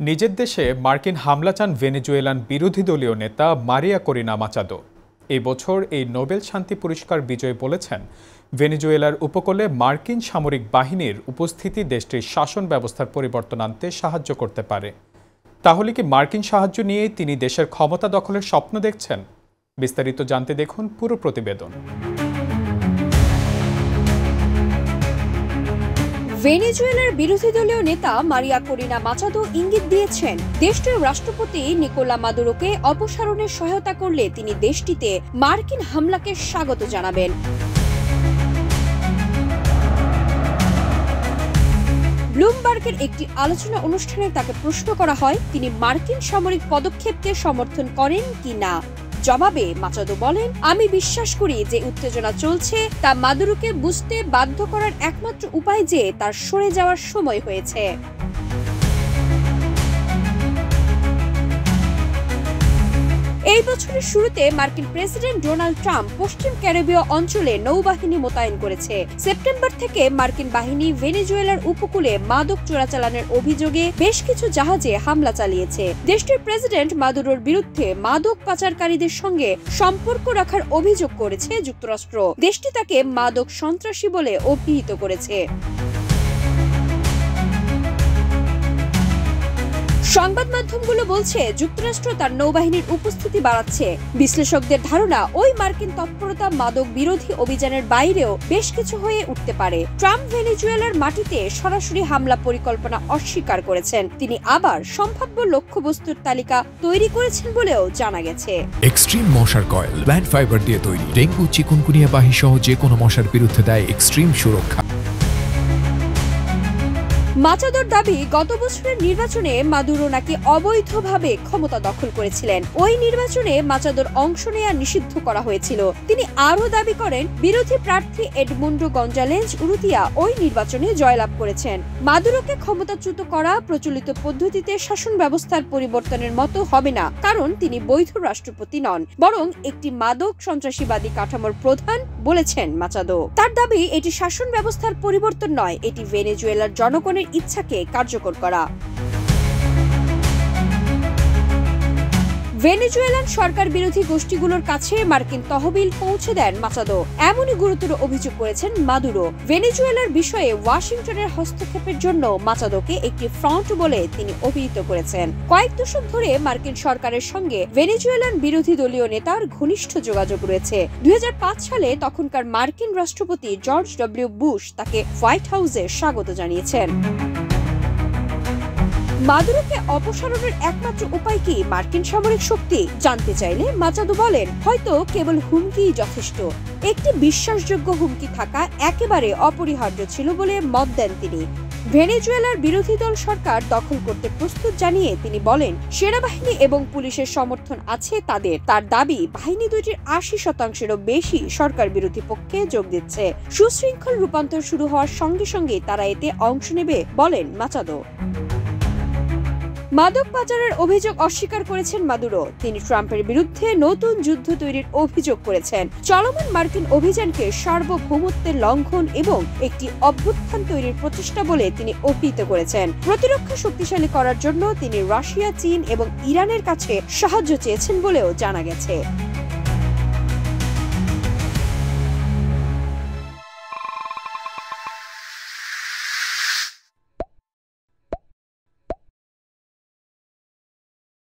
নিজের দেশে মার্কিন হামলা চান ভেনেজুয়েলান বিরোধী দলীয় নেতা মারিয়া করিনা মাচাদো। এই বছর এই নোবেল শান্তি পুরস্কার বিজয়ী বলেছেন, ভেনেজুয়েলার উপকূলে মার্কিন সামরিক বাহিনীর উপস্থিতি দেশটির শাসন ব্যবস্থার পরিবর্তন আনতে সাহায্য করতে পারে। তাহলে কি মার্কিন সাহায্য নিয়েই তিনি দেশের ক্ষমতা দখলের স্বপ্ন দেখছেন? বিস্তারিত জানতে দেখুন পুরো প্রতিবেদন। ভেনেজুয়েলার বিরোধী দলীয় নেতা মারিয়া করিনা মাচাদো ইঙ্গিত দিয়েছেন, দেশটির রাষ্ট্রপতি নিকোলা মাদুরোকে অপসারণে সহায়তা করলে তিনি দেশটিতে মার্কিন হামলাকে স্বাগত জানাবেন। ব্লুমবার্গের একটি আলোচনা অনুষ্ঠানে তাকে প্রশ্ন করা হয়, তিনি মার্কিন সামরিক পদক্ষেপকে সমর্থন করেন কি না। জবাবে মাচাদো বলেন, আমি বিশ্বাস করি যে উত্তেজনা চলছে তা মাদুরোকে বুঝতে বাধ্য করার একমাত্র উপায় যে তার সরে যাওয়ার সময় হয়েছে। এই বছরের শুরুতে মার্কিন প্রেসিডেন্ট ডোনাল্ড ট্রাম্প পশ্চিম ক্যারিবীয় অঞ্চলে নৌবাহিনী মোতায়েন করেছে। সেপ্টেম্বর থেকে মার্কিন বাহিনী ভেনেজুয়েলার উপকূলে মাদক চোরাচালানের অভিযোগে বেশ কিছু জাহাজে হামলা চালিয়েছে। দেশটির প্রেসিডেন্ট মাদুরোর বিরুদ্ধে মাদক পাচারকারীদের সঙ্গে সম্পর্ক রাখার অভিযোগ করেছে যুক্তরাষ্ট্র। দেশটি তাকে মাদক সন্ত্রাসী বলে অভিহিত করেছে। সংবাদ মাধ্যমগুলো বলছে, যুক্তরাষ্ট্র তার নৌবাহিনীর উপস্থিতি বাড়াচ্ছে। বিশ্লেষকদের ধারণা, ওই মার্কিন তৎপরতা মাদক বিরোধী অভিযানের বাইরেও বেশ কিছু হয়ে উঠতে পারে। ট্রাম্প ভেনেজুয়েলার মাটিতে সরাসরি হামলা পরিকল্পনা অস্বীকার করেছেন। তিনি আবার সম্ভাব্য লক্ষ্যবস্তুর তালিকা তৈরি করেছেন বলেও জানা গেছে। এক্সট্রিম মশার কয়েল প্ল্যান্ট ফাইবার দিয়ে তৈরি, ডেঙ্গু, চিকুনগুনিয়া বাহি সহ যে কোনো মশার বিরুদ্ধে দেয় এক্সট্রিম সুরক্ষা। মাচাদোর দাবি, গত বছরের নির্বাচনে মাদুরো নাকি অবৈধভাবে ক্ষমতা দখল করেছিলেন। ওই নির্বাচনে মাচাদোর অংশ নেওয়া নিষিদ্ধ করা হয়েছিল। তিনি আরও দাবি করেন, বিরোধী প্রার্থী এডমুন্ডো গঞ্জালেজ উরুতিয়া ওই নির্বাচনে জয়লাভ করেছেন। মাদুরোকে ক্ষমতাচ্যুত করা প্রচলিত পদ্ধতিতে শাসন ব্যবস্থার পরিবর্তনের মতো হবে না, কারণ তিনি বৈধ রাষ্ট্রপতি নন, বরং একটি মাদক সন্ত্রাসীবাদী কাঠামোর প্রধান বলেছেন মাচাদো। তার দাবি, এটি শাসন ব্যবস্থার পরিবর্তন নয়, এটি ভেনেজুয়েলার জনগণের ইচ্ছাকে কার্যকর করা। ভেনেজুয়েলান সরকার বিরোধী গোষ্ঠীগুলোর কাছে মার্কিন তহবিল পৌঁছে দেন মাচাদো, এমনই গুরুতর অভিযোগ করেছেন মাদুরো। ভেনেজুয়েলার বিষয়ে ওয়াশিংটনের হস্তক্ষেপের জন্য মাচাদোকে একটি ফ্রন্ট বলে তিনি অভিহিত করেছেন। কয়েক দশক ধরে মার্কিন সরকারের সঙ্গে ভেনেজুয়েলান বিরোধী দলীয় নেতার ঘনিষ্ঠ যোগাযোগ রয়েছে। 2005 সালে তখনকার মার্কিন রাষ্ট্রপতি জর্জ ডব্লিউ বুশ তাকে হোয়াইট হাউসে স্বাগত জানিয়েছেন। মাদুরোকে অপসারণের একমাত্র উপায় কি মার্কিন সামরিক শক্তি? জানতে চাইলে মাচাদো বলেন, হয়তো কেবল হুমকিই যথেষ্ট। একটি বিশ্বাসযোগ্য হুমকি থাকা একেবারে অপরিহার্য ছিল বলে মত দেন তিনি। ভেনেজুয়েলার বিরোধী দল সরকার দখল করতে প্রস্তুত জানিয়ে তিনি বলেন, সেনাবাহিনী এবং পুলিশের সমর্থন আছে তাদের। তার দাবি, বাহিনী দুইটির 80%-এরও বেশি সরকার বিরোধী পক্ষে যোগ দিচ্ছে। সুশৃঙ্খল রূপান্তর শুরু হওয়ার সঙ্গে সঙ্গে তারা এতে অংশ নেবে বলেন মাচাদো। মাদক পাচারের অভিযোগ অস্বীকার করেছেন মাদুরো। তিনি ট্রাম্পের বিরুদ্ধে নতুন যুদ্ধ তৈরির অভিযোগ করেছেন। চলমান মার্কিন অভিযানকে সার্বভৌমত্বের লঙ্ঘন এবং একটি অভ্যুত্থান তৈরির প্রচেষ্টা বলে তিনি অভিহিত করেছেন। প্রতিরক্ষা শক্তিশালী করার জন্য তিনি রাশিয়া, চীন এবং ইরানের কাছে সাহায্য চেয়েছেন বলেও জানা গেছে।